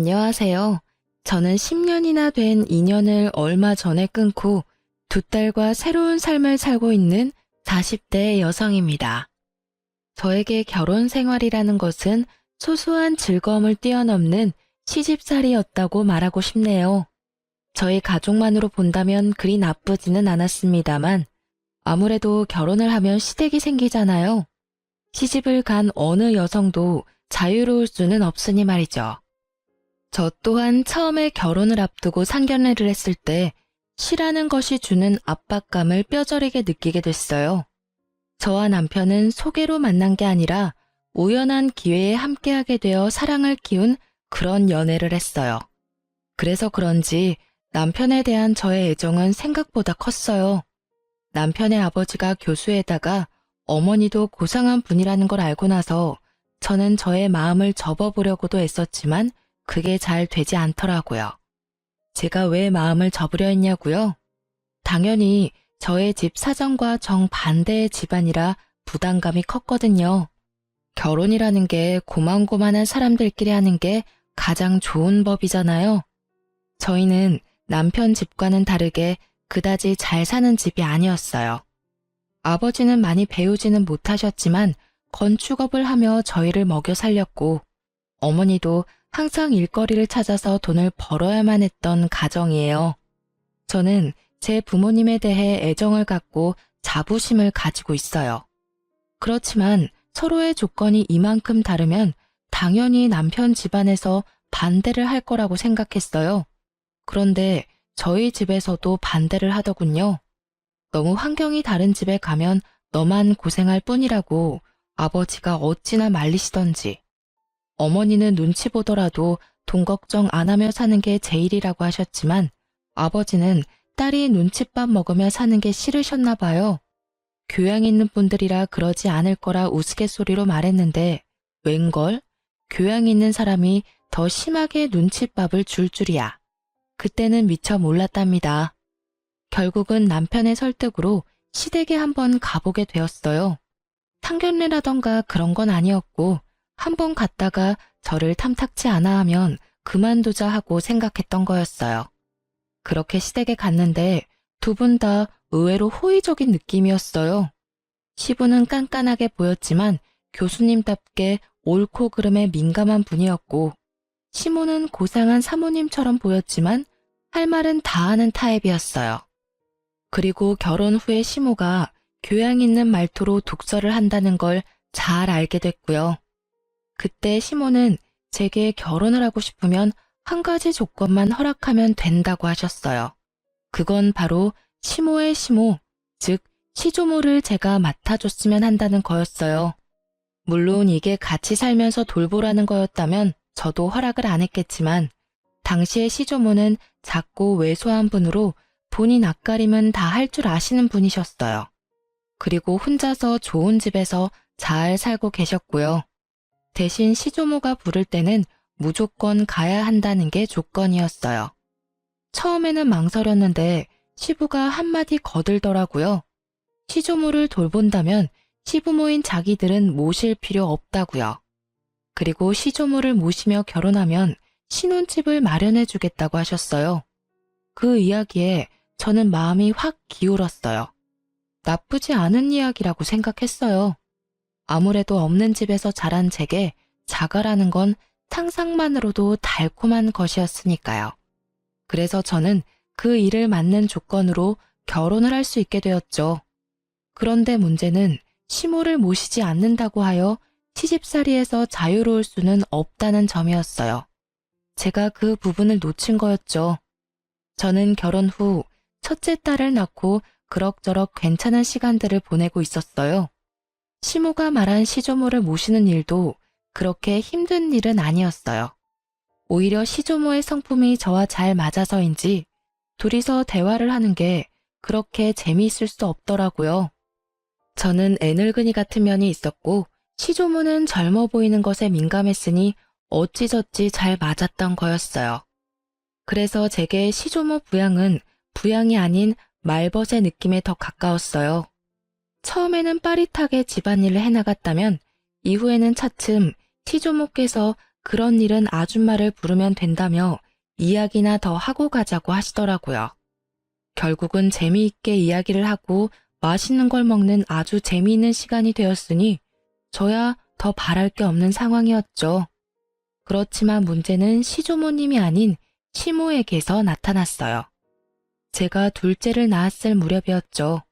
안녕하세요. 저는 10년이나 된 인연을 얼마 전에 끊고 두 딸과 새로운 삶을 살고 있는 40대 여성입니다. 저에게 결혼 생활이라는 것은 소소한 즐거움을 뛰어넘는 시집살이였다고 말하고 싶네요. 저희 가족만으로 본다면 그리 나쁘지는 않았습니다만 아무래도 결혼을 하면 시댁이 생기잖아요. 시집을 간 어느 여성도 자유로울 수는 없으니 말이죠. 저 또한 처음에 결혼을 앞두고 상견례를 했을 때 시라는 것이 주는 압박감을 뼈저리게 느끼게 됐어요. 저와 남편은 소개로 만난 게 아니라 우연한 기회에 함께하게 되어 사랑을 키운 그런 연애를 했어요. 그래서 그런지 남편에 대한 저의 애정은 생각보다 컸어요. 남편의 아버지가 교수에다가 어머니도 고상한 분이라는 걸 알고 나서 저는 저의 마음을 접어보려고도 애썼지만 그게 잘 되지 않더라고요. 제가 왜 마음을 접으려 했냐고요? 당연히 저의 집 사정과 정반대의 집안이라 부담감이 컸거든요. 결혼이라는 게 고만고만한 사람들끼리 하는 게 가장 좋은 법이잖아요. 저희는 남편 집과는 다르게 그다지 잘 사는 집이 아니었어요. 아버지는 많이 배우지는 못하셨지만 건축업을 하며 저희를 먹여 살렸고 어머니도 항상 일거리를 찾아서 돈을 벌어야만 했던 가정이에요. 저는 제 부모님에 대해 애정을 갖고 자부심을 가지고 있어요. 그렇지만 서로의 조건이 이만큼 다르면 당연히 남편 집안에서 반대를 할 거라고 생각했어요. 그런데 저희 집에서도 반대를 하더군요. 너무 환경이 다른 집에 가면 너만 고생할 뿐이라고 아버지가 어찌나 말리시던지. 어머니는 눈치 보더라도 돈 걱정 안 하며 사는 게 제일이라고 하셨지만 아버지는 딸이 눈칫밥 먹으며 사는 게 싫으셨나 봐요. 교양 있는 분들이라 그러지 않을 거라 우스갯소리로 말했는데 웬걸? 교양 있는 사람이 더 심하게 눈칫밥을 줄 줄이야. 그때는 미처 몰랐답니다. 결국은 남편의 설득으로 시댁에 한번 가보게 되었어요. 상견례라던가 그런 건 아니었고 한번 갔다가 저를 탐탁치 않아 하면 그만두자 하고 생각했던 거였어요. 그렇게 시댁에 갔는데 두 분 다 의외로 호의적인 느낌이었어요. 시부는 깐깐하게 보였지만 교수님답게 옳고 그름에 민감한 분이었고 시모는 고상한 사모님처럼 보였지만 할 말은 다 하는 타입이었어요. 그리고 결혼 후에 시모가 교양 있는 말투로 독서를 한다는 걸 잘 알게 됐고요. 그때 시모는 제게 결혼을 하고 싶으면 한 가지 조건만 허락하면 된다고 하셨어요. 그건 바로 시모의 시모, 즉 시조모를 제가 맡아줬으면 한다는 거였어요. 물론 이게 같이 살면서 돌보라는 거였다면 저도 허락을 안 했겠지만 당시의 시조모는 작고 왜소한 분으로 본인 앞가림은 다 할 줄 아시는 분이셨어요. 그리고 혼자서 좋은 집에서 잘 살고 계셨고요. 대신 시조모가 부를 때는 무조건 가야 한다는 게 조건이었어요. 처음에는 망설였는데 시부가 한마디 거들더라고요. 시조모를 돌본다면 시부모인 자기들은 모실 필요 없다고요. 그리고 시조모를 모시며 결혼하면 신혼집을 마련해 주겠다고 하셨어요. 그 이야기에 저는 마음이 확 기울었어요. 나쁘지 않은 이야기라고 생각했어요. 아무래도 없는 집에서 자란 제게 자가라는 건 상상만으로도 달콤한 것이었으니까요. 그래서 저는 그 일을 맞는 조건으로 결혼을 할 수 있게 되었죠. 그런데 문제는 시모를 모시지 않는다고 하여 시집살이에서 자유로울 수는 없다는 점이었어요. 제가 그 부분을 놓친 거였죠. 저는 결혼 후 첫째 딸을 낳고 그럭저럭 괜찮은 시간들을 보내고 있었어요. 시모가 말한 시조모를 모시는 일도 그렇게 힘든 일은 아니었어요. 오히려 시조모의 성품이 저와 잘 맞아서인지 둘이서 대화를 하는 게 그렇게 재미있을 수 없더라고요. 저는 애늙은이 같은 면이 있었고 시조모는 젊어 보이는 것에 민감했으니 어찌저찌 잘 맞았던 거였어요. 그래서 제게 시조모 부양은 부양이 아닌 말벗의 느낌에 더 가까웠어요. 처음에는 빠릿하게 집안일을 해나갔다면 이후에는 차츰 시조모께서 그런 일은 아줌마를 부르면 된다며 이야기나 더 하고 가자고 하시더라고요. 결국은 재미있게 이야기를 하고 맛있는 걸 먹는 아주 재미있는 시간이 되었으니 저야 더 바랄 게 없는 상황이었죠. 그렇지만 문제는 시조모님이 아닌 시모에게서 나타났어요. 제가 둘째를 낳았을 무렵이었죠.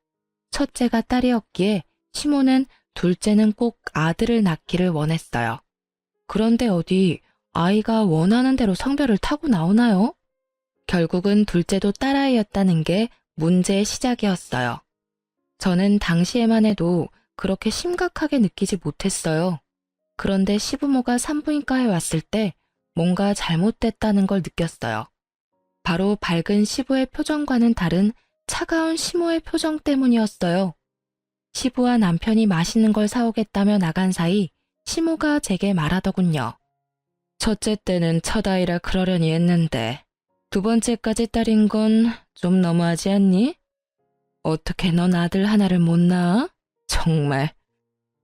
첫째가 딸이었기에 시모는 둘째는 꼭 아들을 낳기를 원했어요. 그런데 어디 아이가 원하는 대로 성별을 타고 나오나요? 결국은 둘째도 딸아이였다는 게 문제의 시작이었어요. 저는 당시에만 해도 그렇게 심각하게 느끼지 못했어요. 그런데 시부모가 산부인과에 왔을 때 뭔가 잘못됐다는 걸 느꼈어요. 바로 밝은 시부의 표정과는 다른 차가운 시모의 표정 때문이었어요. 시부와 남편이 맛있는 걸 사오겠다며 나간 사이 시모가 제게 말하더군요. 첫째 때는 첫아이라 그러려니 했는데 두 번째까지 딸인 건 좀 너무하지 않니? 어떻게 넌 아들 하나를 못 낳아? 정말.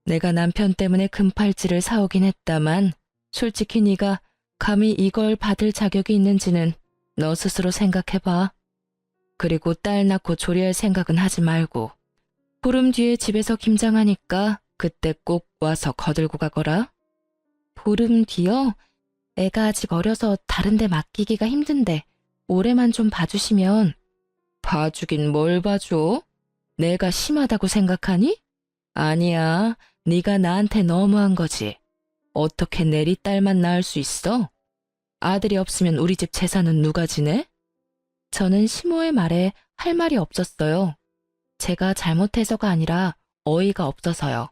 내가 남편 때문에 금팔찌를 사오긴 했다만 솔직히 네가 감히 이걸 받을 자격이 있는지는 너 스스로 생각해봐. 그리고 딸 낳고 조리할 생각은 하지 말고 보름 뒤에 집에서 김장하니까 그때 꼭 와서 거들고 가거라. 보름 뒤요? 애가 아직 어려서 다른 데 맡기기가 힘든데 올해만 좀 봐주시면. 봐주긴 뭘 봐줘? 내가 심하다고 생각하니? 아니야, 네가 나한테 너무한 거지. 어떻게 내리 딸만 낳을 수 있어? 아들이 없으면 우리 집 재산은 누가 지내? 저는 시모의 말에 할 말이 없었어요. 제가 잘못해서가 아니라 어이가 없어서요.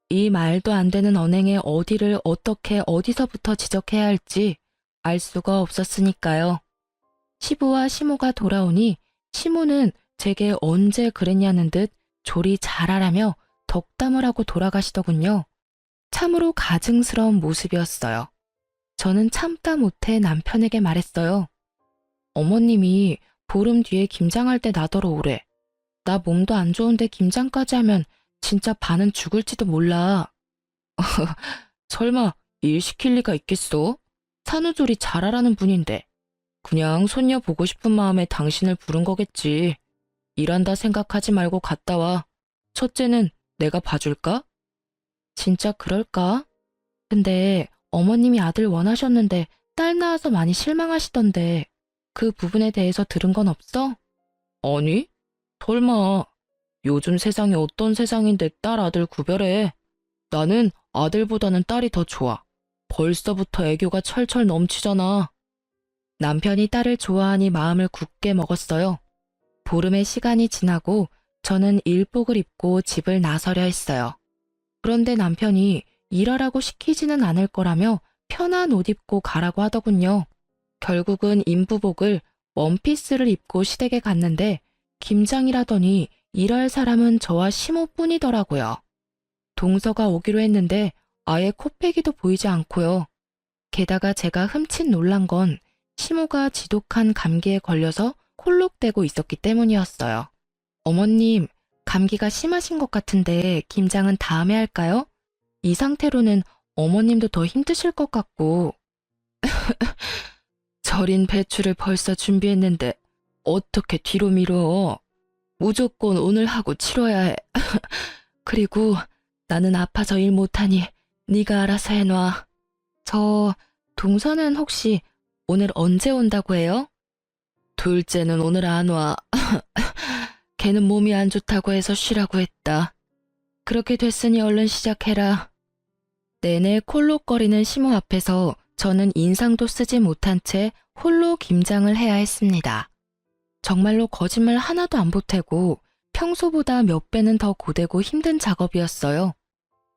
이 말도 안 되는 언행에 어디를 어떻게 어디서부터 지적해야 할지 알 수가 없었으니까요. 시부와 시모가 돌아오니 시모는 제게 언제 그랬냐는 듯 조리 잘하라며 덕담을 하고 돌아가시더군요. 참으로 가증스러운 모습이었어요. 저는 참다 못해 남편에게 말했어요. 어머님이 보름 뒤에 김장할 때 나더러 오래. 나 몸도 안 좋은데 김장까지 하면 진짜 반은 죽을지도 몰라. 설마 일 시킬 리가 있겠어? 산후조리 잘하라는 분인데. 그냥 손녀 보고 싶은 마음에 당신을 부른 거겠지. 일한다 생각하지 말고 갔다 와. 첫째는 내가 봐줄까? 진짜 그럴까? 근데 어머님이 아들 원하셨는데 딸 낳아서 많이 실망하시던데 그 부분에 대해서 들은 건 없어? 아니, 설마. 요즘 세상이 어떤 세상인데 딸 아들 구별해. 나는 아들보다는 딸이 더 좋아. 벌써부터 애교가 철철 넘치잖아. 남편이 딸을 좋아하니 마음을 굳게 먹었어요. 보름의 시간이 지나고 저는 일복을 입고 집을 나서려 했어요. 그런데 남편이 일하라고 시키지는 않을 거라며 편한 옷 입고 가라고 하더군요. 결국은 인부복을 원피스를 입고 시댁에 갔는데 김장이라더니 일할 사람은 저와 시모뿐이더라고요. 동서가 오기로 했는데 아예 코빼기도 보이지 않고요. 게다가 제가 흠칫 놀란 건 시모가 지독한 감기에 걸려서 콜록대고 있었기 때문이었어요. 어머님, 감기가 심하신 것 같은데 김장은 다음에 할까요? 이 상태로는 어머님도 더 힘드실 것 같고. 절인 배추를 벌써 준비했는데 어떻게 뒤로 미뤄? 무조건 오늘 하고 치러야 해. 그리고 나는 아파서 일 못하니 네가 알아서 해놔. 저 동서는 혹시 오늘 언제 온다고 해요? 둘째는 오늘 안 와. 걔는 몸이 안 좋다고 해서 쉬라고 했다. 그렇게 됐으니 얼른 시작해라. 내내 콜록거리는 시모 앞에서 저는 인상도 쓰지 못한 채 홀로 김장을 해야 했습니다. 정말로 거짓말 하나도 안 보태고 평소보다 몇 배는 더 고되고 힘든 작업이었어요.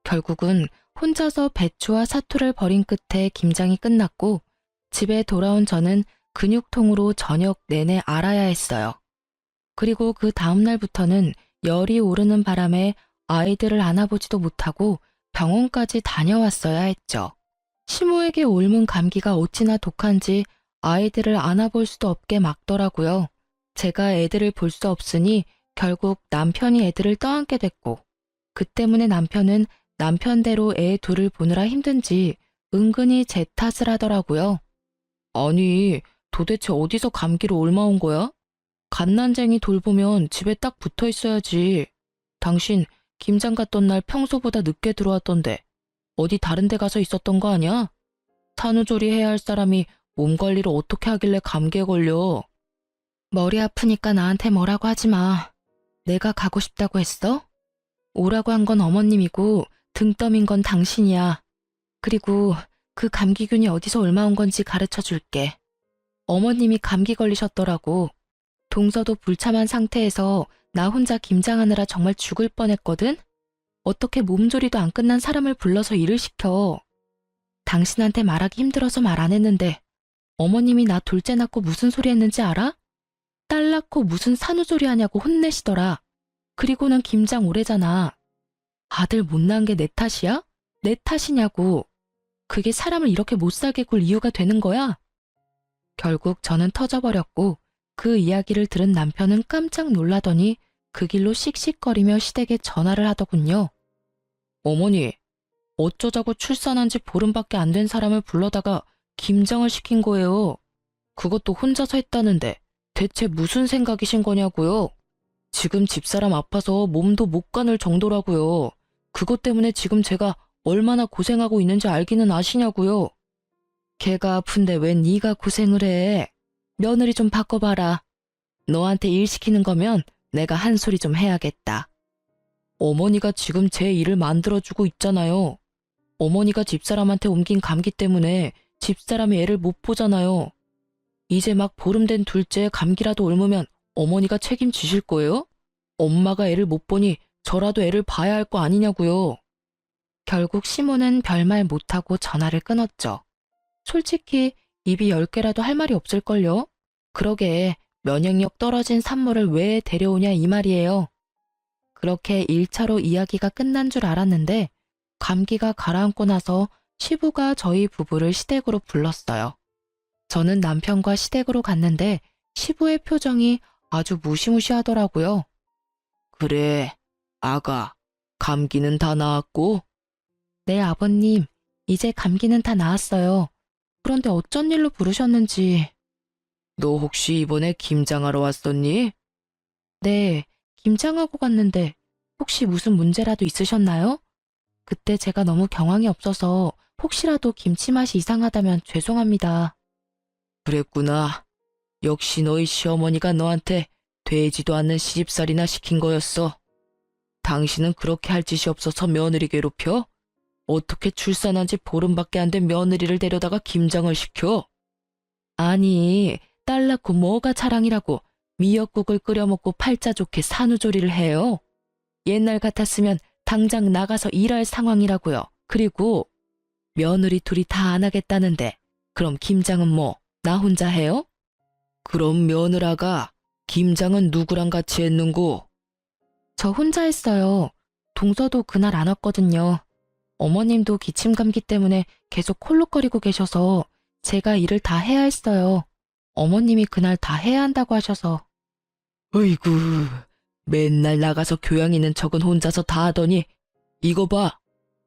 결국은 혼자서 배추와 사투를 벌인 끝에 김장이 끝났고 집에 돌아온 저는 근육통으로 저녁 내내 앓아야 했어요. 그리고 그 다음 날부터는 열이 오르는 바람에 아이들을 안아보지도 못하고 병원까지 다녀왔어야 했죠. 시모에게 옮은 감기가 어찌나 독한지 아이들을 안아볼 수도 없게 막더라고요. 제가 애들을 볼 수 없으니 결국 남편이 애들을 떠안게 됐고 그 때문에 남편은 남편대로 애 둘을 보느라 힘든지 은근히 제 탓을 하더라고요. 아니, 도대체 어디서 감기로 옮아온 거야? 갓난쟁이 돌보면 집에 딱 붙어 있어야지. 당신 김장 갔던 날 평소보다 늦게 들어왔던데 어디 다른 데 가서 있었던 거 아니야? 산후조리 해야 할 사람이 몸 관리를 어떻게 하길래 감기에 걸려? 머리 아프니까 나한테 뭐라고 하지 마. 내가 가고 싶다고 했어? 오라고 한 건 어머님이고 등 떠민 건 당신이야. 그리고 그 감기균이 어디서 옮아온 건지 가르쳐 줄게. 어머님이 감기 걸리셨더라고. 동서도 불참한 상태에서 나 혼자 김장하느라 정말 죽을 뻔했거든? 어떻게 몸조리도 안 끝난 사람을 불러서 일을 시켜. 당신한테 말하기 힘들어서 말 안 했는데 어머님이 나 둘째 낳고 무슨 소리 했는지 알아? 딸 낳고 무슨 산후조리 하냐고 혼내시더라. 그리고는 김장 오래잖아. 아들 못 낳은 게 내 탓이야? 내 탓이냐고. 그게 사람을 이렇게 못 살게 굴 이유가 되는 거야? 결국 저는 터져버렸고 그 이야기를 들은 남편은 깜짝 놀라더니 그 길로 씩씩거리며 시댁에 전화를 하더군요. 어머니, 어쩌자고 출산한 지 보름밖에 안 된 사람을 불러다가 김장을 시킨 거예요. 그것도 혼자서 했다는데 대체 무슨 생각이신 거냐고요? 지금 집사람 아파서 몸도 못 가눌 정도라고요. 그것 때문에 지금 제가 얼마나 고생하고 있는지 알기는 아시냐고요. 걔가 아픈데 웬 네가 고생을 해. 며느리 좀 바꿔봐라. 너한테 일 시키는 거면 내가 한 소리 좀 해야겠다. 어머니가 지금 제 일을 만들어주고 있잖아요. 어머니가 집사람한테 옮긴 감기 때문에 집사람이 애를 못 보잖아요. 이제 막 보름 된 둘째에 감기라도 옮으면 어머니가 책임지실 거예요? 엄마가 애를 못 보니 저라도 애를 봐야 할 거 아니냐고요. 결국 시모는 별말 못하고 전화를 끊었죠. 솔직히 입이 10개라도 할 말이 없을걸요? 그러게 면역력 떨어진 산모를 왜 데려오냐 이 말이에요. 그렇게 1차로 이야기가 끝난 줄 알았는데 감기가 가라앉고 나서 시부가 저희 부부를 시댁으로 불렀어요. 저는 남편과 시댁으로 갔는데 시부의 표정이 아주 무시무시하더라고요. 그래, 아가, 감기는 다 나았고? 네, 아버님, 이제 감기는 다 나았어요. 그런데 어쩐 일로 부르셨는지. 너 혹시 이번에 김장하러 왔었니? 네, 김장하고 갔는데 혹시 무슨 문제라도 있으셨나요? 그때 제가 너무 경황이 없어서 혹시라도 김치 맛이 이상하다면 죄송합니다. 그랬구나. 역시 너희 시어머니가 너한테 되지도 않는 시집살이나 시킨 거였어. 당신은 그렇게 할 짓이 없어서 며느리 괴롭혀? 어떻게 출산한 지 보름밖에 안 된 며느리를 데려다가 김장을 시켜? 아니, 딸 낳고 뭐가 자랑이라고 미역국을 끓여 먹고 팔자 좋게 산후조리를 해요. 옛날 같았으면 당장 나가서 일할 상황이라고요. 그리고 며느리 둘이 다 안 하겠다는데 그럼 김장은 뭐 나 혼자 해요? 그럼 며느라가 김장은 누구랑 같이 했는고? 저 혼자 했어요. 동서도 그날 안 왔거든요. 어머님도 기침 감기 때문에 계속 콜록거리고 계셔서 제가 일을 다 해야 했어요. 어머님이 그날 다 해야 한다고 하셔서. 어이구, 맨날 나가서 교양 있는 척은 혼자서 다 하더니 이거 봐.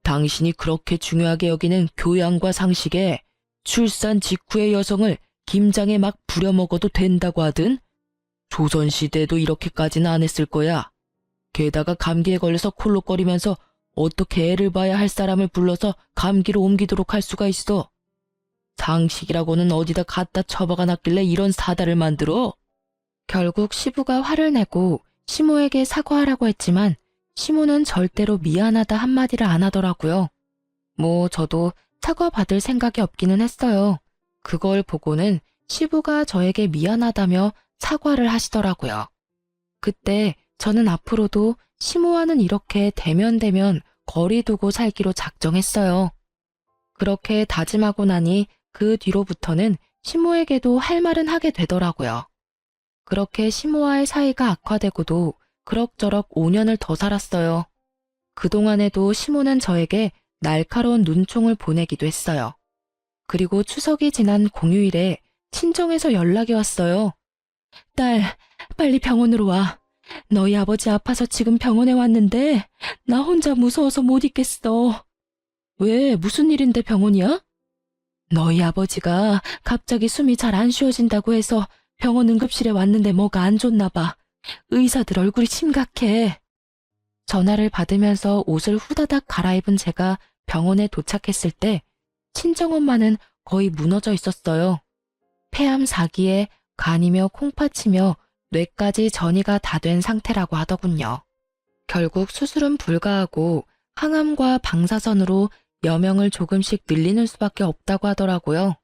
당신이 그렇게 중요하게 여기는 교양과 상식에 출산 직후의 여성을 김장에 막 부려먹어도 된다고 하든 조선시대에도 이렇게까지는 안 했을 거야. 게다가 감기에 걸려서 콜록거리면서 어떻게 애를 봐야 할 사람을 불러서 감기로 옮기도록 할 수가 있어. 상식이라고는 어디다 갖다 처박아 놨길래 이런 사달을 만들어? 결국 시부가 화를 내고 시모에게 사과하라고 했지만 시모는 절대로 미안하다 한마디를 안 하더라고요. 뭐 저도 사과받을 생각이 없기는 했어요. 그걸 보고는 시부가 저에게 미안하다며 사과를 하시더라고요. 그때 저는 앞으로도 시모와는 이렇게 대면대면 거리 두고 살기로 작정했어요. 그렇게 다짐하고 나니 그 뒤로부터는 시모에게도 할 말은 하게 되더라고요. 그렇게 시모와의 사이가 악화되고도 그럭저럭 5년을 더 살았어요. 그동안에도 시모는 저에게 날카로운 눈총을 보내기도 했어요. 그리고 추석이 지난 공휴일에 친정에서 연락이 왔어요. 딸, 빨리 병원으로 와. 너희 아버지 아파서 지금 병원에 왔는데 나 혼자 무서워서 못 있겠어. 왜, 무슨 일인데 병원이야? 너희 아버지가 갑자기 숨이 잘 안 쉬어진다고 해서 병원 응급실에 왔는데 뭐가 안 좋나 봐. 의사들 얼굴이 심각해. 전화를 받으면서 옷을 후다닥 갈아입은 제가 병원에 도착했을 때 친정엄마는 거의 무너져 있었어요. 폐암 4기에 간이며 콩팥이며 뇌까지 전이가 다 된 상태라고 하더군요. 결국 수술은 불가하고 항암과 방사선으로 여명을 조금씩 늘리는 수밖에 없다고 하더라고요.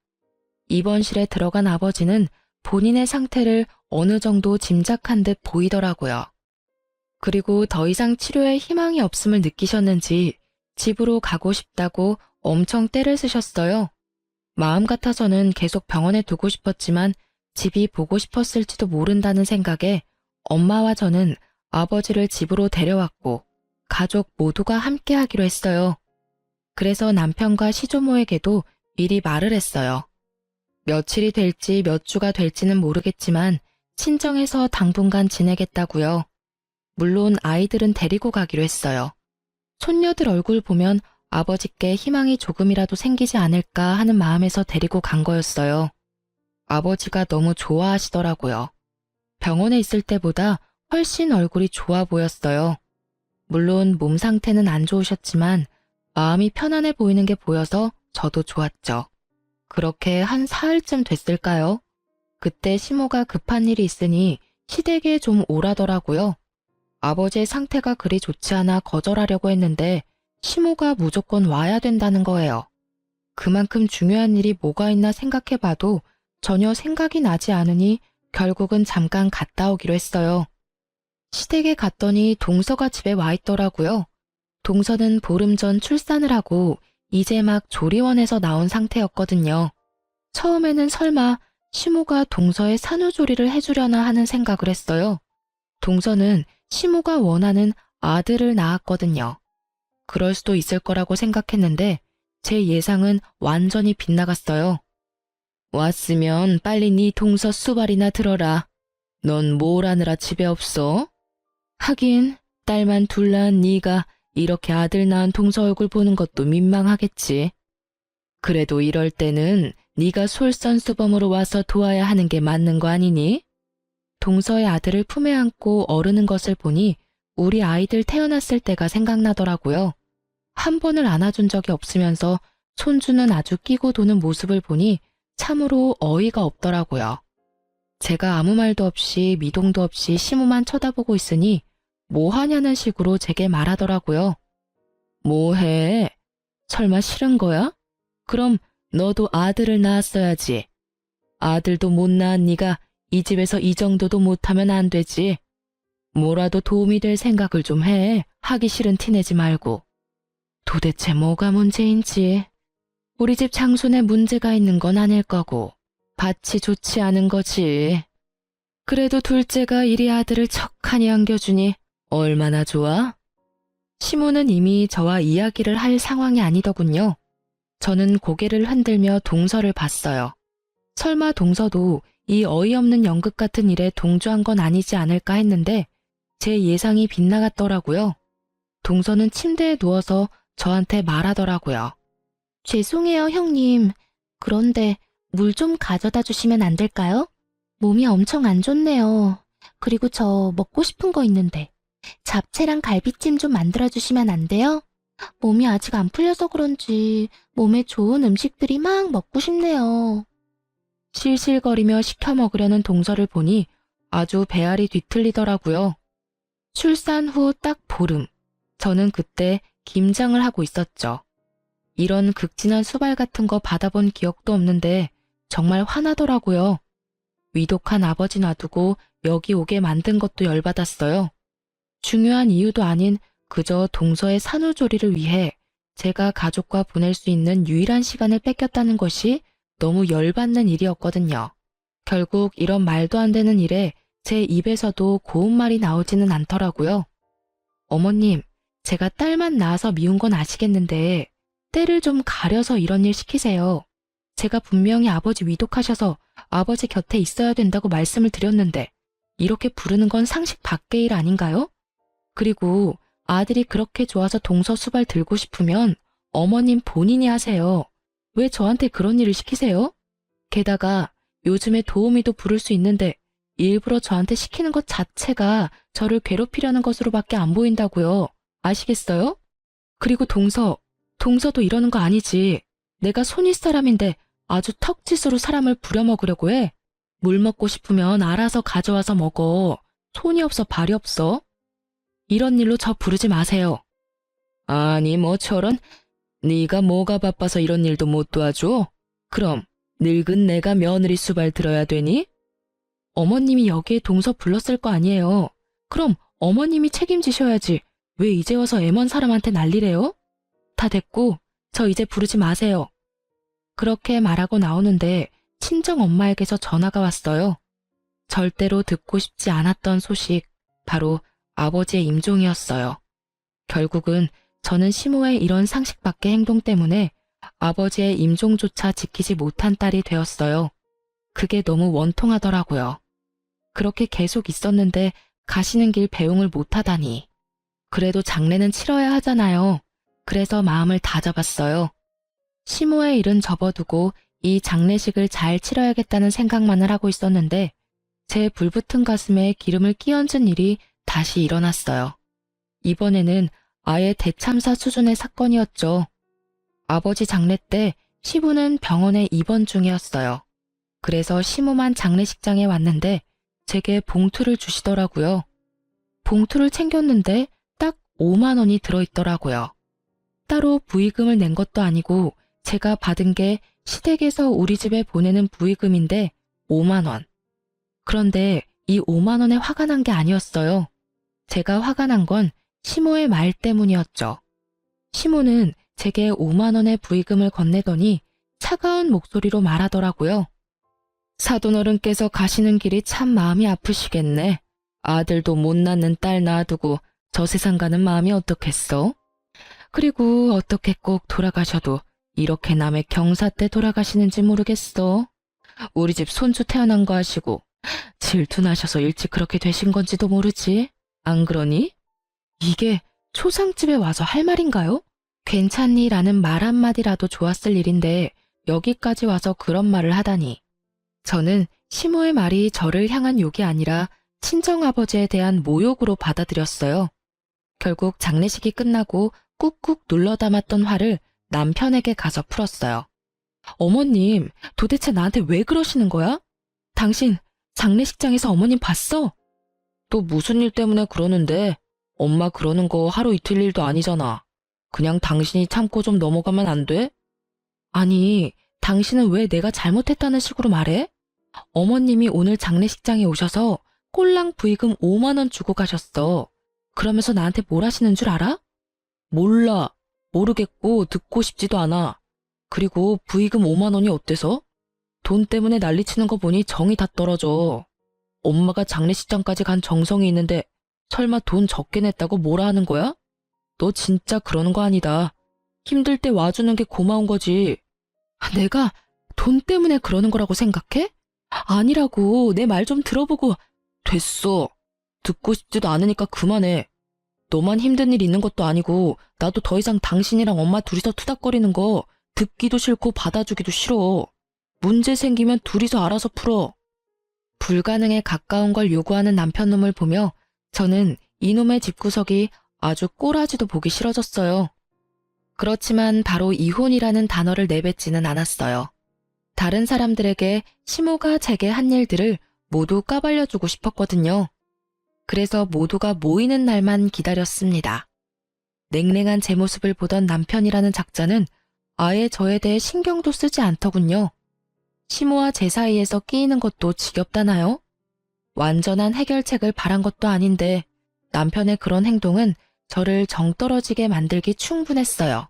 입원실에 들어간 아버지는 본인의 상태를 어느 정도 짐작한 듯 보이더라고요. 그리고 더 이상 치료에 희망이 없음을 느끼셨는지 집으로 가고 싶다고 엄청 떼를 쓰셨어요. 마음 같아서는 계속 병원에 두고 싶었지만 집이 보고 싶었을지도 모른다는 생각에 엄마와 저는 아버지를 집으로 데려왔고 가족 모두가 함께 하기로 했어요. 그래서 남편과 시조모에게도 미리 말을 했어요. 며칠이 될지 몇 주가 될지는 모르겠지만 친정에서 당분간 지내겠다고요. 물론 아이들은 데리고 가기로 했어요. 손녀들 얼굴 보면 아버지께 희망이 조금이라도 생기지 않을까 하는 마음에서 데리고 간 거였어요. 아버지가 너무 좋아하시더라고요. 병원에 있을 때보다 훨씬 얼굴이 좋아 보였어요. 물론 몸 상태는 안 좋으셨지만 마음이 편안해 보이는 게 보여서 저도 좋았죠. 그렇게 한 사흘쯤 됐을까요? 그때 시모가 급한 일이 있으니 시댁에 좀 오라더라고요. 아버지의 상태가 그리 좋지 않아 거절하려고 했는데 시모가 무조건 와야 된다는 거예요. 그만큼 중요한 일이 뭐가 있나 생각해봐도 전혀 생각이 나지 않으니 결국은 잠깐 갔다 오기로 했어요. 시댁에 갔더니 동서가 집에 와 있더라고요. 동서는 보름 전 출산을 하고 이제 막 조리원에서 나온 상태였거든요. 처음에는 설마 시모가 동서의 산후조리를 해주려나 하는 생각을 했어요. 동서는 시모가 원하는 아들을 낳았거든요. 그럴 수도 있을 거라고 생각했는데 제 예상은 완전히 빗나갔어요. 왔으면 빨리 네 동서 수발이나 들어라. 넌 뭘 하느라 집에 없어? 하긴 딸만 둘 낳은 네가 이렇게 아들 낳은 동서 얼굴 보는 것도 민망하겠지. 그래도 이럴 때는 네가 솔선수범으로 와서 도와야 하는 게 맞는 거 아니니? 동서의 아들을 품에 안고 어르는 것을 보니 우리 아이들 태어났을 때가 생각나더라고요. 한 번을 안아준 적이 없으면서 손주는 아주 끼고 도는 모습을 보니 참으로 어이가 없더라고요. 제가 아무 말도 없이 미동도 없이 시모만 쳐다보고 있으니 뭐 하냐는 식으로 제게 말하더라고요. 뭐해? 설마 싫은 거야? 그럼 너도 아들을 낳았어야지. 아들도 못 낳은 네가 이 집에서 이 정도도 못하면 안 되지. 뭐라도 도움이 될 생각을 좀 해. 하기 싫은 티 내지 말고. 도대체 뭐가 문제인지. 우리 집 장손에 문제가 있는 건 아닐 거고 밭이 좋지 않은 거지. 그래도 둘째가 이리 아들을 척하니 안겨주니 얼마나 좋아? 시모는 이미 저와 이야기를 할 상황이 아니더군요. 저는 고개를 흔들며 동서를 봤어요. 설마 동서도 이 어이없는 연극 같은 일에 동조한 건 아니지 않을까 했는데 제 예상이 빗나갔더라고요. 동서는 침대에 누워서 저한테 말하더라고요. 죄송해요, 형님. 그런데 물 좀 가져다 주시면 안 될까요? 몸이 엄청 안 좋네요. 그리고 저 먹고 싶은 거 있는데 잡채랑 갈비찜 좀 만들어 주시면 안 돼요? 몸이 아직 안 풀려서 그런지 몸에 좋은 음식들이 막 먹고 싶네요. 실실거리며 시켜 먹으려는 동서를 보니 아주 배알이 뒤틀리더라고요. 출산 후 딱 보름, 저는 그때 김장을 하고 있었죠. 이런 극진한 수발 같은 거 받아본 기억도 없는데 정말 화나더라고요. 위독한 아버지 놔두고 여기 오게 만든 것도 열받았어요. 중요한 이유도 아닌 그저 동서의 산후조리를 위해 제가 가족과 보낼 수 있는 유일한 시간을 뺏겼다는 것이 너무 열받는 일이었거든요. 결국 이런 말도 안 되는 일에 제 입에서도 고운 말이 나오지는 않더라고요. 어머님, 제가 딸만 낳아서 미운 건 아시겠는데 때를 좀 가려서 이런 일 시키세요. 제가 분명히 아버지 위독하셔서 아버지 곁에 있어야 된다고 말씀을 드렸는데 이렇게 부르는 건 상식 밖의 일 아닌가요? 그리고 아들이 그렇게 좋아서 동서 수발 들고 싶으면 어머님 본인이 하세요. 왜 저한테 그런 일을 시키세요? 게다가 요즘에 도우미도 부를 수 있는데 일부러 저한테 시키는 것 자체가 저를 괴롭히려는 것으로밖에 안 보인다고요. 아시겠어요? 그리고 동서도 이러는 거 아니지. 내가 손윗 사람인데 아주 턱짓으로 사람을 부려먹으려고 해. 물 먹고 싶으면 알아서 가져와서 먹어. 손이 없어 발이 없어. 이런 일로 저 부르지 마세요. 아니 뭐 저런, 네가 뭐가 바빠서 이런 일도 못 도와줘? 그럼 늙은 내가 며느리 수발 들어야 되니? 어머님이 여기에 동서 불렀을 거 아니에요. 그럼 어머님이 책임지셔야지. 왜 이제 와서 애먼 사람한테 난리래요? 다 됐고 저 이제 부르지 마세요. 그렇게 말하고 나오는데 친정 엄마에게서 전화가 왔어요. 절대로 듣고 싶지 않았던 소식, 바로 아버지의 임종이었어요. 결국은 저는 시모의 이런 상식 밖의 행동 때문에 아버지의 임종조차 지키지 못한 딸이 되었어요. 그게 너무 원통하더라고요. 그렇게 계속 있었는데 가시는 길 배웅을 못하다니. 그래도 장례는 치러야 하잖아요. 그래서 마음을 다잡았어요. 시모의 일은 접어두고 이 장례식을 잘 치러야겠다는 생각만을 하고 있었는데 제 불붙은 가슴에 기름을 끼얹은 일이 다시 일어났어요. 이번에는 아예 대참사 수준의 사건이었죠. 아버지 장례 때 시부는 병원에 입원 중이었어요. 그래서 시모만 장례식장에 왔는데 제게 봉투를 주시더라고요. 봉투를 챙겼는데 딱 5만 원이 들어있더라고요. 따로 부의금을 낸 것도 아니고 제가 받은 게 시댁에서 우리 집에 보내는 부의금인데 5만 원. 그런데 이 5만 원에 화가 난 게 아니었어요. 제가 화가 난 건 시모의 말 때문이었죠. 시모는 제게 5만 원의 부의금을 건네더니 차가운 목소리로 말하더라고요. 사돈어른께서 가시는 길이 참 마음이 아프시겠네. 아들도 못 낳는 딸 놔두고 저 세상 가는 마음이 어떻겠어? 그리고 어떻게 꼭 돌아가셔도 이렇게 남의 경사 때 돌아가시는지 모르겠어. 우리 집 손주 태어난 거 아시고 질투나셔서 일찍 그렇게 되신 건지도 모르지. 안 그러니? 이게 초상집에 와서 할 말인가요? 괜찮니? 라는 말 한마디라도 좋았을 일인데 여기까지 와서 그런 말을 하다니. 저는 시모의 말이 저를 향한 욕이 아니라 친정아버지에 대한 모욕으로 받아들였어요. 결국 장례식이 끝나고 꾹꾹 눌러 담았던 화를 남편에게 가서 풀었어요. 어머님, 도대체 나한테 왜 그러시는 거야? 당신 장례식장에서 어머님 봤어? 또 무슨 일 때문에 그러는데? 엄마 그러는 거 하루 이틀 일도 아니잖아. 그냥 당신이 참고 좀 넘어가면 안 돼? 아니, 당신은 왜 내가 잘못했다는 식으로 말해? 어머님이 오늘 장례식장에 오셔서 꼴랑 부의금 5만 원 주고 가셨어. 그러면서 나한테 뭘 하시는 줄 알아? 몰라. 모르겠고 듣고 싶지도 않아. 그리고 부의금 5만 원이 어때서? 돈 때문에 난리치는 거 보니 정이 다 떨어져. 엄마가 장례식장까지 간 정성이 있는데 설마 돈 적게 냈다고 뭐라 하는 거야? 너 진짜 그러는 거 아니다. 힘들 때 와주는 게 고마운 거지. 내가 돈 때문에 그러는 거라고 생각해? 아니라고. 내 말 좀 들어보고. 됐어. 듣고 싶지도 않으니까 그만해. 너만 힘든 일 있는 것도 아니고 나도 더 이상 당신이랑 엄마 둘이서 투닥거리는 거 듣기도 싫고 받아주기도 싫어. 문제 생기면 둘이서 알아서 풀어. 불가능에 가까운 걸 요구하는 남편놈을 보며 저는 이놈의 집구석이 아주 꼬라지도 보기 싫어졌어요. 그렇지만 바로 이혼이라는 단어를 내뱉지는 않았어요. 다른 사람들에게 시모가 제게 한 일들을 모두 까발려주고 싶었거든요. 그래서 모두가 모이는 날만 기다렸습니다. 냉랭한 제 모습을 보던 남편이라는 작자는 아예 저에 대해 신경도 쓰지 않더군요. 시모와 제 사이에서 끼이는 것도 지겹다나요? 완전한 해결책을 바란 것도 아닌데 남편의 그런 행동은 저를 정떨어지게 만들기 충분했어요.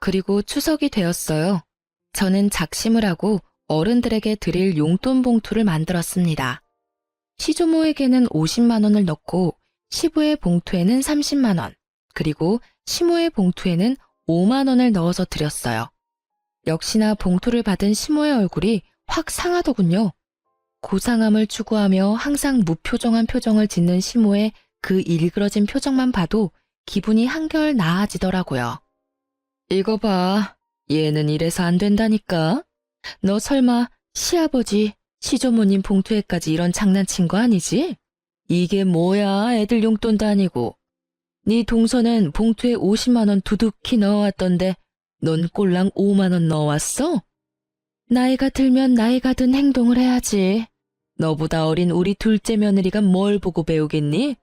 그리고 추석이 되었어요. 저는 작심을 하고 어른들에게 드릴 용돈 봉투를 만들었습니다. 시조모에게는 50만 원을 넣고 시부의 봉투에는 30만 원, 그리고 시모의 봉투에는 5만 원을 넣어서 드렸어요. 역시나 봉투를 받은 시모의 얼굴이 확 상하더군요. 고상함을 추구하며 항상 무표정한 표정을 짓는 시모의 그 일그러진 표정만 봐도 기분이 한결 나아지더라고요. 이거 봐. 얘는 이래서 안 된다니까. 너 설마 시아버지, 시조모님 봉투에까지 이런 장난친 거 아니지? 이게 뭐야, 애들 용돈도 아니고. 네 동서는 봉투에 50만 원 두둑히 넣어왔던데 넌 꼴랑 5만 원 넣어왔어? 나이가 들면 나이가 든 행동을 해야지. 너보다 어린 우리 둘째 며느리가 뭘 보고 배우겠니?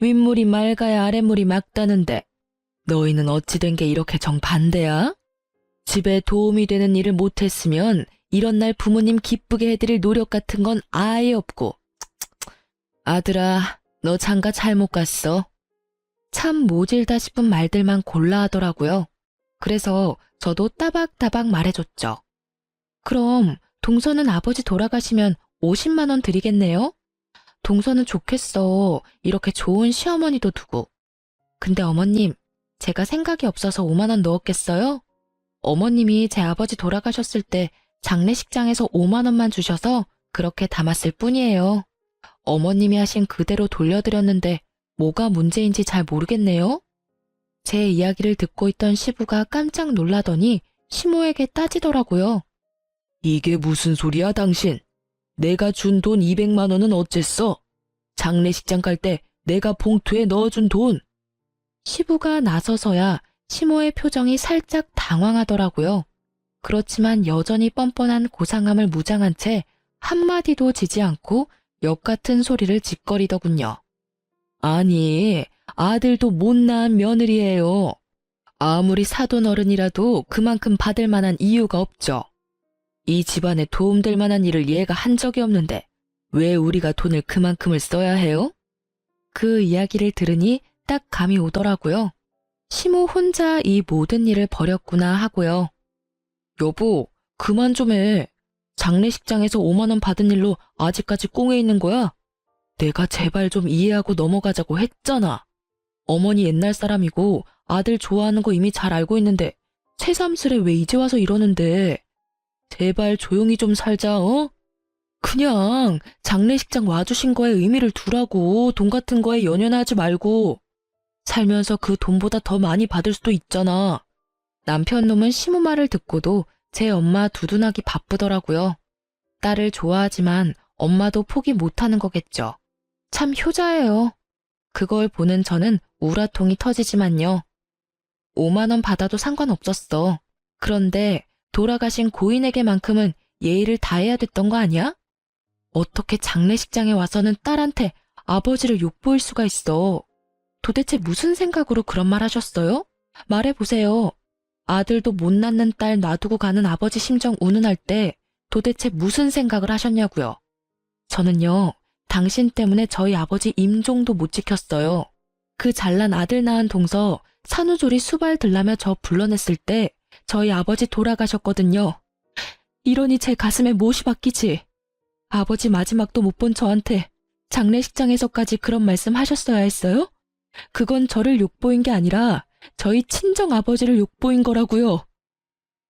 윗물이 맑아야 아랫물이 맑다는데 너희는 어찌 된 게 이렇게 정반대야? 집에 도움이 되는 일을 못했으면 이런 날 부모님 기쁘게 해드릴 노력 같은 건 아예 없고. 아들아, 너 장가 잘못 갔어. 참 모질다 싶은 말들만 골라 하더라고요. 그래서 저도 따박따박 말해줬죠. 그럼 동서는 아버지 돌아가시면 50만 원 드리겠네요? 동서는 좋겠어. 이렇게 좋은 시어머니도 두고. 근데 어머님, 제가 생각이 없어서 5만 원 넣었겠어요? 어머님이 제 아버지 돌아가셨을 때 장례식장에서 5만 원만 주셔서 그렇게 담았을 뿐이에요. 어머님이 하신 그대로 돌려드렸는데 뭐가 문제인지 잘 모르겠네요. 제 이야기를 듣고 있던 시부가 깜짝 놀라더니 시모에게 따지더라고요. 이게 무슨 소리야, 당신? 내가 준 돈 200만 원은 어쨌어? 장례식장 갈 때 내가 봉투에 넣어준 돈. 시부가 나서서야 시모의 표정이 살짝 당황하더라고요. 그렇지만 여전히 뻔뻔한 고상함을 무장한 채 한마디도 지지 않고 역 같은 소리를 짓거리더군요. 아니, 아들도 못난 며느리예요. 아무리 사돈 어른이라도 그만큼 받을 만한 이유가 없죠. 이 집안에 도움될 만한 일을 얘가 한 적이 없는데 왜 우리가 돈을 그만큼을 써야 해요? 그 이야기를 들으니 딱 감이 오더라고요. 시모 혼자 이 모든 일을 벌였구나 하고요. 여보, 그만 좀 해. 장례식장에서 5만 원 받은 일로 아직까지 꽁에 있는 거야? 내가 제발 좀 이해하고 넘어가자고 했잖아. 어머니 옛날 사람이고 아들 좋아하는 거 이미 잘 알고 있는데 새삼스레 왜 이제 와서 이러는데. 제발 조용히 좀 살자, 어? 그냥 장례식장 와주신 거에 의미를 두라고. 돈 같은 거에 연연하지 말고. 살면서 그 돈보다 더 많이 받을 수도 있잖아. 남편 놈은 시모 말을 듣고도 제 엄마 두둔하기 바쁘더라고요. 딸을 좋아하지만 엄마도 포기 못하는 거겠죠. 참 효자예요. 그걸 보는 저는 우라통이 터지지만요. 5만 원 받아도 상관없었어. 그런데 돌아가신 고인에게만큼은 예의를 다해야 됐던 거 아니야? 어떻게 장례식장에 와서는 딸한테 아버지를 욕보일 수가 있어. 도대체 무슨 생각으로 그런 말 하셨어요? 말해보세요. 아들도 못 낳는 딸 놔두고 가는 아버지 심정 운운할 때 도대체 무슨 생각을 하셨냐고요. 저는요, 당신 때문에 저희 아버지 임종도 못 지켰어요. 그 잘난 아들 낳은 동서 산후조리 수발 들라며 저 불러냈을 때 저희 아버지 돌아가셨거든요. 이러니 제 가슴에 못이 박히지. 아버지 마지막도 못 본 저한테 장례식장에서까지 그런 말씀 하셨어야 했어요? 그건 저를 욕보인 게 아니라 저희 친정 아버지를 욕보인 거라고요.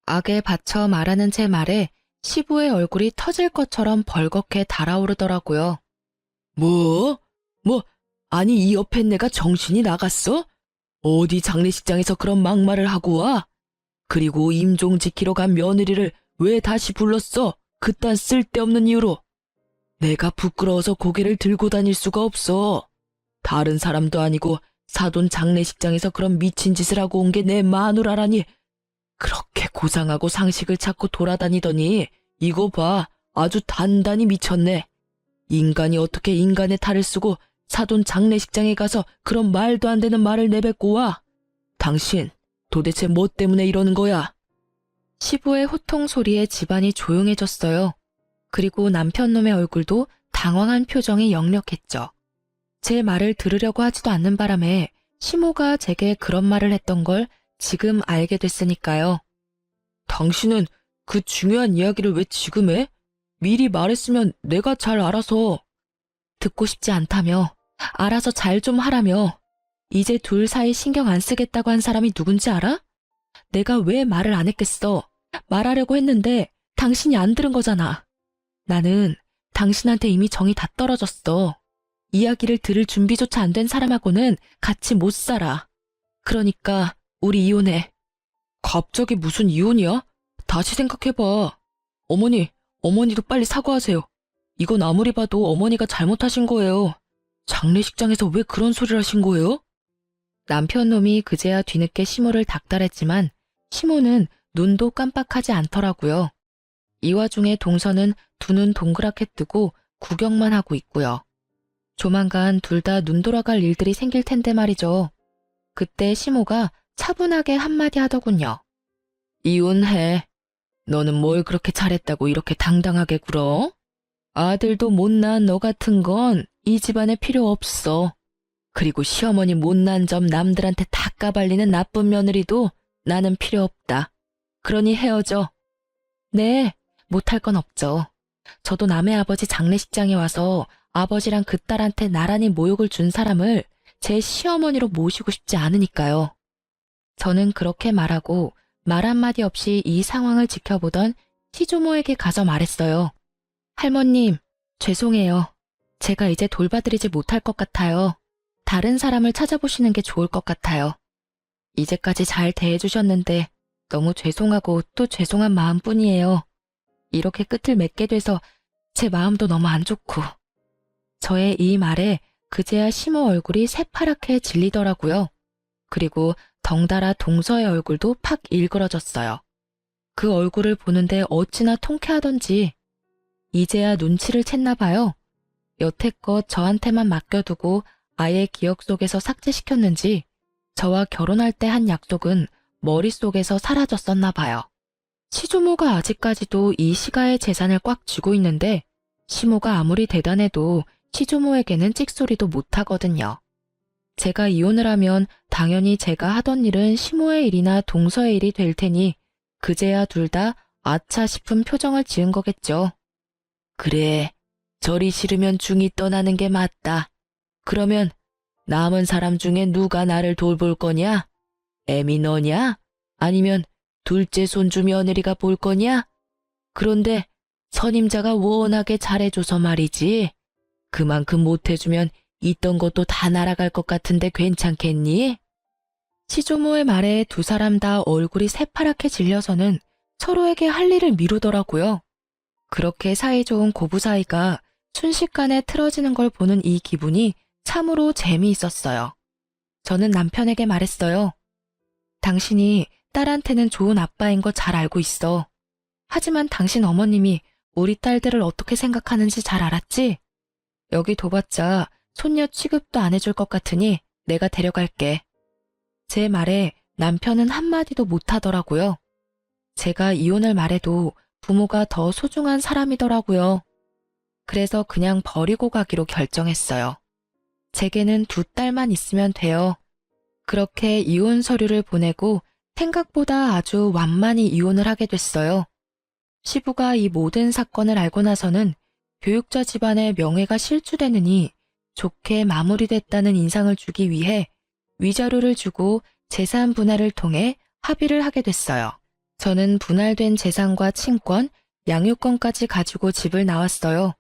악에 받쳐 말하는 제 말에 시부의 얼굴이 터질 것처럼 벌겋게 달아오르더라고요. 뭐? 아니 이 옆에 내가 정신이 나갔어? 어디 장례식장에서 그런 막말을 하고 와? 그리고 임종 지키러 간 며느리를 왜 다시 불렀어? 그딴 쓸데없는 이유로. 내가 부끄러워서 고개를 들고 다닐 수가 없어. 다른 사람도 아니고 사돈 장례식장에서 그런 미친 짓을 하고 온 게 내 마누라라니. 그렇게 고상하고 상식을 찾고 돌아다니더니 이거 봐, 아주 단단히 미쳤네. 인간이 어떻게 인간의 탈을 쓰고 사돈 장례식장에 가서 그런 말도 안 되는 말을 내뱉고 와. 당신 도대체 뭐 때문에 이러는 거야? 시부의 호통 소리에 집안이 조용해졌어요. 그리고 남편 놈의 얼굴도 당황한 표정이 역력했죠. 제 말을 들으려고 하지도 않는 바람에 시모가 제게 그런 말을 했던 걸 지금 알게 됐으니까요. 당신은 그 중요한 이야기를 왜 지금 해? 미리 말했으면 내가 잘 알아서. 듣고 싶지 않다며. 알아서 잘 좀 하라며. 이제 둘 사이 신경 안 쓰겠다고 한 사람이 누군지 알아? 내가 왜 말을 안 했겠어. 말하려고 했는데 당신이 안 들은 거잖아. 나는 당신한테 이미 정이 다 떨어졌어. 이야기를 들을 준비조차 안 된 사람하고는 같이 못 살아. 그러니까 우리 이혼해. 갑자기 무슨 이혼이야? 다시 생각해봐. 어머니도 빨리 사과하세요. 이건 아무리 봐도 어머니가 잘못하신 거예요. 장례식장에서 왜 그런 소리를 하신 거예요? 남편 놈이 그제야 뒤늦게 시모를 닥달했지만 시모는 눈도 깜빡하지 않더라고요. 이 와중에 동서는 두 눈 동그랗게 뜨고 구경만 하고 있고요. 조만간 둘 다 눈 돌아갈 일들이 생길 텐데 말이죠. 그때 시모가 차분하게 한마디 하더군요. 이혼해. 너는 뭘 그렇게 잘했다고 이렇게 당당하게 굴어? 아들도 못난 너 같은 건 이 집안에 필요 없어. 그리고 시어머니 못난 점 남들한테 다 까발리는 나쁜 며느리도 나는 필요 없다. 그러니 헤어져. 네, 못할 건 없죠. 저도 남의 아버지 장례식장에 와서 아버지랑 그 딸한테 나란히 모욕을 준 사람을 제 시어머니로 모시고 싶지 않으니까요. 저는 그렇게 말하고 말 한마디 없이 이 상황을 지켜보던 시조모에게 가서 말했어요. 할머님, 죄송해요. 제가 이제 돌봐드리지 못할 것 같아요. 다른 사람을 찾아보시는 게 좋을 것 같아요. 이제까지 잘 대해주셨는데 너무 죄송하고 또 죄송한 마음뿐이에요. 이렇게 끝을 맺게 돼서 제 마음도 너무 안 좋고. 저의 이 말에 그제야 시모 얼굴이 새파랗게 질리더라고요. 그리고 덩달아 동서의 얼굴도 팍 일그러졌어요. 그 얼굴을 보는데 어찌나 통쾌하던지 이제야 눈치를 챘나 봐요. 여태껏 저한테만 맡겨두고 아예 기억 속에서 삭제시켰는지 저와 결혼할 때 한 약속은 머릿속에서 사라졌었나 봐요. 시조모가 아직까지도 이 시가의 재산을 꽉 쥐고 있는데 시모가 아무리 대단해도 시조모에게는 찍소리도 못하거든요. 제가 이혼을 하면 당연히 제가 하던 일은 시모의 일이나 동서의 일이 될 테니 그제야 둘 다 아차 싶은 표정을 지은 거겠죠. 그래, 절이 싫으면 중이 떠나는 게 맞다. 그러면 남은 사람 중에 누가 나를 돌볼 거냐? 애미 너냐? 아니면 둘째 손주 며느리가 볼 거냐? 그런데 선임자가 워낙에 잘해줘서 말이지. 그만큼 못해주면 있던 것도 다 날아갈 것 같은데 괜찮겠니? 시조모의 말에 두 사람 다 얼굴이 새파랗게 질려서는 서로에게 할 일을 미루더라고요. 그렇게 사이좋은 고부 사이가 순식간에 틀어지는 걸 보는 이 기분이 참으로 재미있었어요. 저는 남편에게 말했어요. 당신이 딸한테는 좋은 아빠인 거 잘 알고 있어. 하지만 당신 어머님이 우리 딸들을 어떻게 생각하는지 잘 알았지? 여기 둬봤자 손녀 취급도 안 해줄 것 같으니 내가 데려갈게. 제 말에 남편은 한마디도 못하더라고요. 제가 이혼을 말해도 부모가 더 소중한 사람이더라고요. 그래서 그냥 버리고 가기로 결정했어요. 제게는 두 딸만 있으면 돼요. 그렇게 이혼 서류를 보내고 생각보다 아주 완만히 이혼을 하게 됐어요. 시부가 이 모든 사건을 알고 나서는 교육자 집안의 명예가 실추되느니 좋게 마무리됐다는 인상을 주기 위해 위자료를 주고 재산 분할을 통해 합의를 하게 됐어요. 저는 분할된 재산과 친권, 양육권까지 가지고 집을 나왔어요.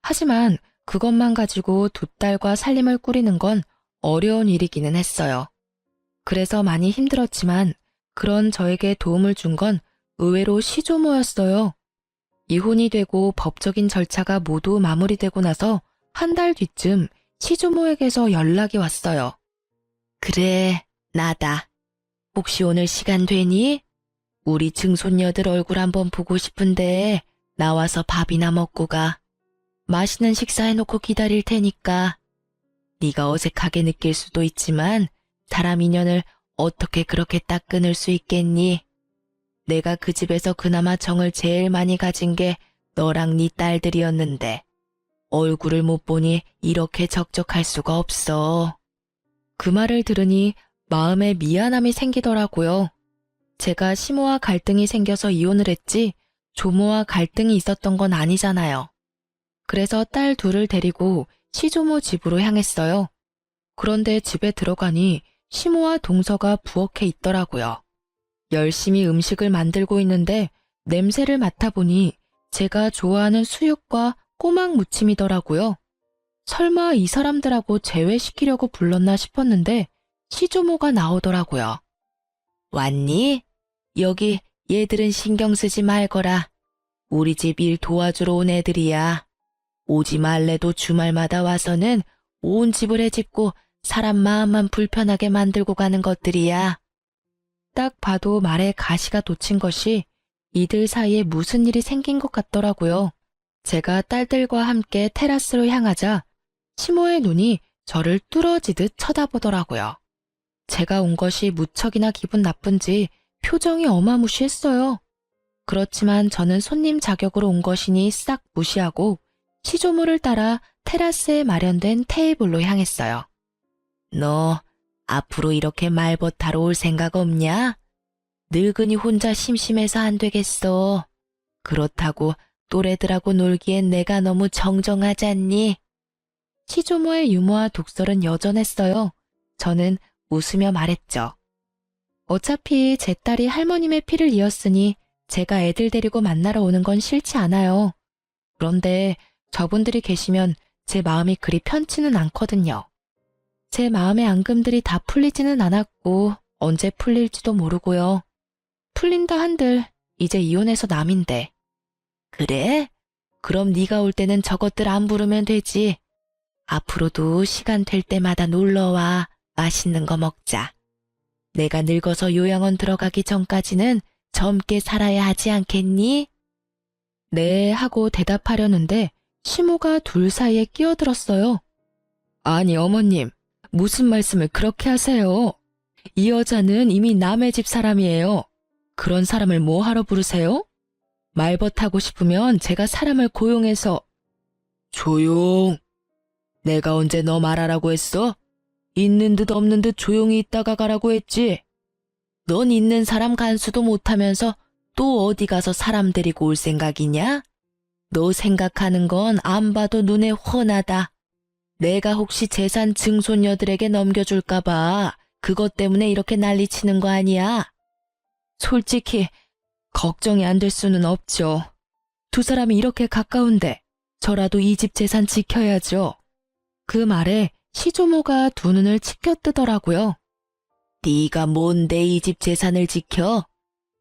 하지만 그것만 가지고 두 딸과 살림을 꾸리는 건 어려운 일이기는 했어요. 그래서 많이 힘들었지만 그런 저에게 도움을 준 건 의외로 시조모였어요. 이혼이 되고 법적인 절차가 모두 마무리되고 나서 한 달 뒤쯤 시조모에게서 연락이 왔어요. 그래, 나다. 혹시 오늘 시간 되니? 우리 증손녀들 얼굴 한번 보고 싶은데 나와서 밥이나 먹고 가. 맛있는 식사해놓고 기다릴 테니까. 네가 어색하게 느낄 수도 있지만 사람 인연을 어떻게 그렇게 딱 끊을 수 있겠니? 내가 그 집에서 그나마 정을 제일 많이 가진 게 너랑 네 딸들이었는데 얼굴을 못 보니 이렇게 적적할 수가 없어. 그 말을 들으니 마음에 미안함이 생기더라고요. 제가 시모와 갈등이 생겨서 이혼을 했지 조모와 갈등이 있었던 건 아니잖아요. 그래서 딸 둘을 데리고 시조모 집으로 향했어요. 그런데 집에 들어가니 시모와 동서가 부엌에 있더라고요. 열심히 음식을 만들고 있는데 냄새를 맡아보니 제가 좋아하는 수육과 꼬막 무침이더라고요. 설마 이 사람들하고 제외시키려고 불렀나 싶었는데 시조모가 나오더라고요. 왔니? 여기 얘들은 신경 쓰지 말거라. 우리 집 일 도와주러 온 애들이야. 오지 말래도 주말마다 와서는 온 집을 헤집고 사람 마음만 불편하게 만들고 가는 것들이야. 딱 봐도 말에 가시가 돋친 것이 이들 사이에 무슨 일이 생긴 것 같더라고요. 제가 딸들과 함께 테라스로 향하자 시모의 눈이 저를 뚫어지듯 쳐다보더라고요. 제가 온 것이 무척이나 기분 나쁜지 표정이 어마무시했어요. 그렇지만 저는 손님 자격으로 온 것이니 싹 무시하고 시조모를 따라 테라스에 마련된 테이블로 향했어요. 너 앞으로 이렇게 말벗하러 올 생각 없냐? 늙은이 혼자 심심해서 안 되겠어. 그렇다고 또래들하고 놀기엔 내가 너무 정정하지 않니? 시조모의 유머와 독설은 여전했어요. 저는 웃으며 말했죠. 어차피 제 딸이 할머님의 피를 이었으니 제가 애들 데리고 만나러 오는 건 싫지 않아요. 그런데 저분들이 계시면 제 마음이 그리 편치는 않거든요. 제 마음의 앙금들이 다 풀리지는 않았고 언제 풀릴지도 모르고요. 풀린다 한들 이제 이혼해서 남인데. 그래? 그럼 네가 올 때는 저것들 안 부르면 되지. 앞으로도 시간 될 때마다 놀러와. 맛있는 거 먹자. 내가 늙어서 요양원 들어가기 전까지는 젊게 살아야 하지 않겠니? 네 하고 대답하려는데 시모가 둘 사이에 끼어들었어요. 아니 어머님, 무슨 말씀을 그렇게 하세요? 이 여자는 이미 남의 집 사람이에요. 그런 사람을 뭐 하러 부르세요? 말벗하고 싶으면 제가 사람을 고용해서. 조용. 내가 언제 너 말하라고 했어? 있는 듯 없는 듯 조용히 있다가 가라고 했지. 넌 있는 사람 간수도 못하면서 또 어디 가서 사람 데리고 올 생각이냐? 너 생각하는 건 안 봐도 눈에 훤하다. 내가 혹시 재산 증손녀들에게 넘겨줄까봐 그것 때문에 이렇게 난리치는 거 아니야? 솔직히 걱정이 안 될 수는 없죠. 두 사람이 이렇게 가까운데 저라도 이 집 재산 지켜야죠. 그 말에 시조모가 두 눈을 치켜뜨더라고요. 네가 뭔데 이 집 재산을 지켜?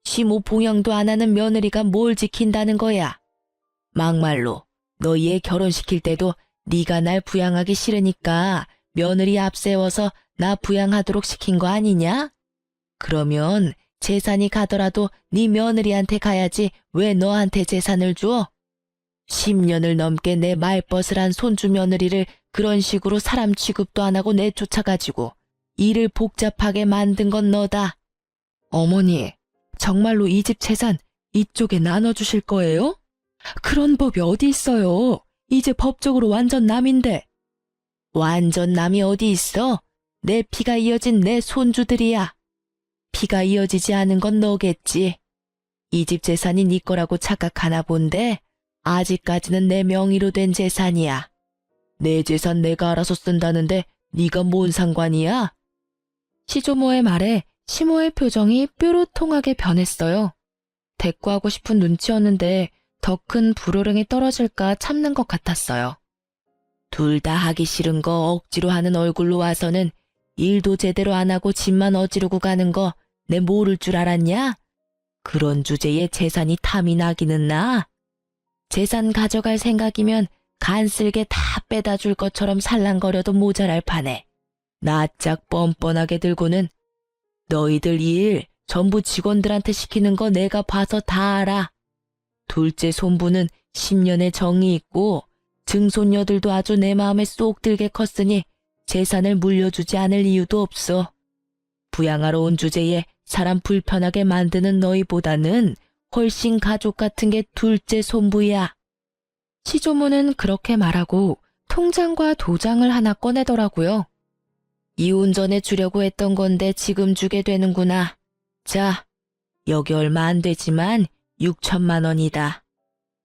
시모 봉양도 안 하는 며느리가 뭘 지킨다는 거야? 막말로 너 얘 결혼시킬 때도 네가 날 부양하기 싫으니까 며느리 앞세워서 나 부양하도록 시킨 거 아니냐? 그러면 재산이 가더라도 네 며느리한테 가야지 왜 너한테 재산을 줘? 10년을 넘게 내 말벗을 한 손주 며느리를 그런 식으로 사람 취급도 안 하고 내쫓아가지고 일을 복잡하게 만든 건 너다. 어머니, 정말로 이 집 재산 이쪽에 나눠주실 거예요? 그런 법이 어디 있어요? 이제 법적으로 완전 남인데. 완전 남이 어디 있어? 내 피가 이어진 내 손주들이야. 피가 이어지지 않은 건 너겠지. 이 집 재산이 네 거라고 착각하나 본데 아직까지는 내 명의로 된 재산이야. 내 재산 내가 알아서 쓴다는데 네가 뭔 상관이야? 시조모의 말에 시모의 표정이 뾰루통하게 변했어요. 대꾸하고 싶은 눈치였는데 더 큰 불호령이 떨어질까 참는 것 같았어요. 둘 다 하기 싫은 거 억지로 하는 얼굴로 와서는 일도 제대로 안 하고 집만 어지르고 가는 거 내 모를 줄 알았냐? 그런 주제에 재산이 탐이 나기는 나. 재산 가져갈 생각이면 간쓸게 다 빼다 줄 것처럼 살랑거려도 모자랄 판에 낯짝 뻔뻔하게 들고는 너희들 일 전부 직원들한테 시키는 거 내가 봐서 다 알아. 둘째 손부는 10년의 정이 있고 증손녀들도 아주 내 마음에 쏙 들게 컸으니 재산을 물려주지 않을 이유도 없어. 부양하러 온 주제에 사람 불편하게 만드는 너희보다는 훨씬 가족 같은 게 둘째 손부야. 시조모는 그렇게 말하고 통장과 도장을 하나 꺼내더라고요. 이혼 전에 주려고 했던 건데 지금 주게 되는구나. 자, 여기 얼마 안 되지만 6천만 원이다.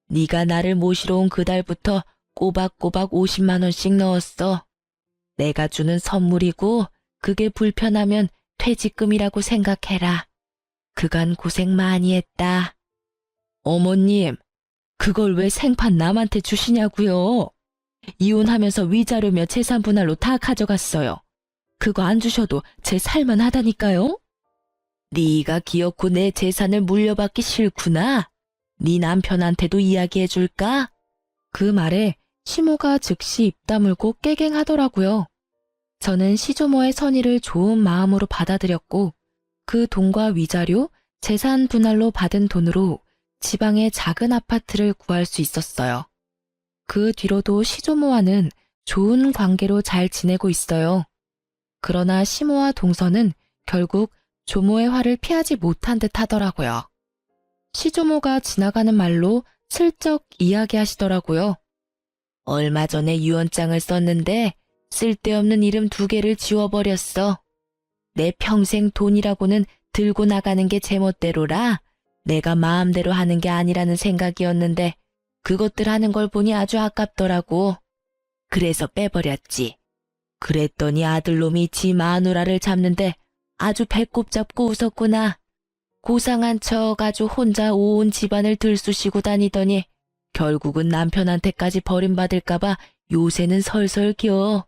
네가 나를 모시러 온 그달부터 꼬박꼬박 50만 원씩 넣었어. 내가 주는 선물이고 그게 불편하면 퇴직금이라고 생각해라. 그간 고생 많이 했다. 어머님, 그걸 왜 생판 남한테 주시냐고요? 이혼하면서 위자료며 재산 분할로 다 가져갔어요. 그거 안 주셔도 제 살만 하다니까요? 네가 기어코 내 재산을 물려받기 싫구나. 네 남편한테도 이야기해줄까? 그 말에 시모가 즉시 입 다물고 깨갱하더라고요. 저는 시조모의 선의를 좋은 마음으로 받아들였고 그 돈과 위자료, 재산 분할로 받은 돈으로 지방의 작은 아파트를 구할 수 있었어요. 그 뒤로도 시조모와는 좋은 관계로 잘 지내고 있어요. 그러나 시모와 동서는 결국 조모의 화를 피하지 못한 듯 하더라고요. 시조모가 지나가는 말로 슬쩍 이야기하시더라고요. 얼마 전에 유언장을 썼는데 쓸데없는 이름 2개를 지워버렸어. 내 평생 돈이라고는 들고 나가는 게 제멋대로라 내가 마음대로 하는 게 아니라는 생각이었는데 그것들 하는 걸 보니 아주 아깝더라고. 그래서 빼버렸지. 그랬더니 아들놈이 지 마누라를 잡는데 아주 배꼽 잡고 웃었구나. 고상한 척 아주 혼자 온 집안을 들쑤시고 다니더니 결국은 남편한테까지 버림받을까봐 요새는 설설 겨.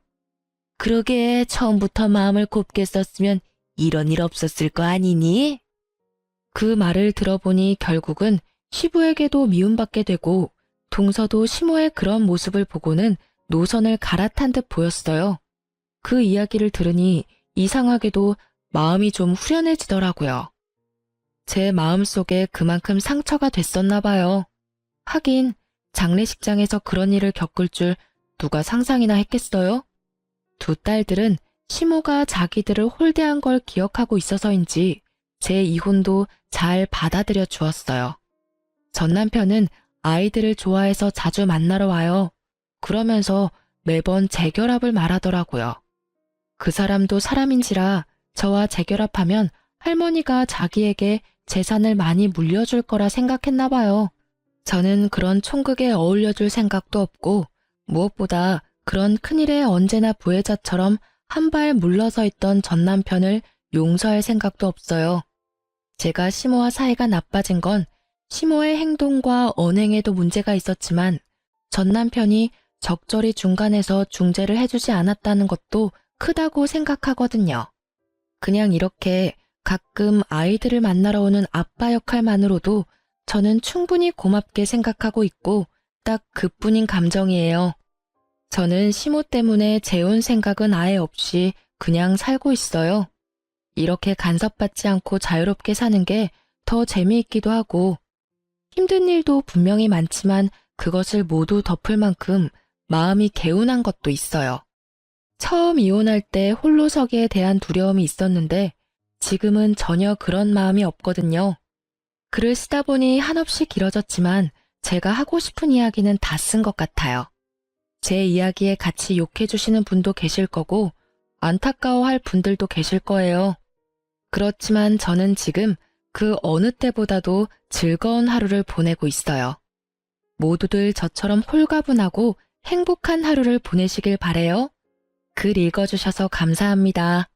그러게 처음부터 마음을 곱게 썼으면 이런 일 없었을 거 아니니? 그 말을 들어보니 결국은 시부에게도 미움받게 되고 동서도 시모의 그런 모습을 보고는 노선을 갈아탄 듯 보였어요. 그 이야기를 들으니 이상하게도 마음이 좀 후련해지더라고요. 제 마음속에 그만큼 상처가 됐었나 봐요. 하긴 장례식장에서 그런 일을 겪을 줄 누가 상상이나 했겠어요? 2 딸들은 시모가 자기들을 홀대한 걸 기억하고 있어서인지 제 이혼도 잘 받아들여 주었어요. 전 남편은 아이들을 좋아해서 자주 만나러 와요. 그러면서 매번 재결합을 말하더라고요. 그 사람도 사람인지라 저와 재결합하면 할머니가 자기에게 재산을 많이 물려줄 거라 생각했나 봐요. 저는 그런 총극에 어울려줄 생각도 없고 무엇보다 그런 큰일에 언제나 부혜자처럼 한 발 물러서 있던 전 남편을 용서할 생각도 없어요. 제가 시모와 사이가 나빠진 건 시모의 행동과 언행에도 문제가 있었지만 전 남편이 적절히 중간에서 중재를 해주지 않았다는 것도 크다고 생각하거든요. 그냥 이렇게 가끔 아이들을 만나러 오는 아빠 역할만으로도 저는 충분히 고맙게 생각하고 있고 딱 그뿐인 감정이에요. 저는 시모 때문에 재혼 생각은 아예 없이 그냥 살고 있어요. 이렇게 간섭받지 않고 자유롭게 사는 게 더 재미있기도 하고 힘든 일도 분명히 많지만 그것을 모두 덮을 만큼 마음이 개운한 것도 있어요. 처음 이혼할 때 홀로 서기에 대한 두려움이 있었는데 지금은 전혀 그런 마음이 없거든요. 글을 쓰다 보니 한없이 길어졌지만 제가 하고 싶은 이야기는 다 쓴 것 같아요. 제 이야기에 같이 욕해주시는 분도 계실 거고 안타까워할 분들도 계실 거예요. 그렇지만 저는 지금 그 어느 때보다도 즐거운 하루를 보내고 있어요. 모두들 저처럼 홀가분하고 행복한 하루를 보내시길 바래요. 글 읽어주셔서 감사합니다.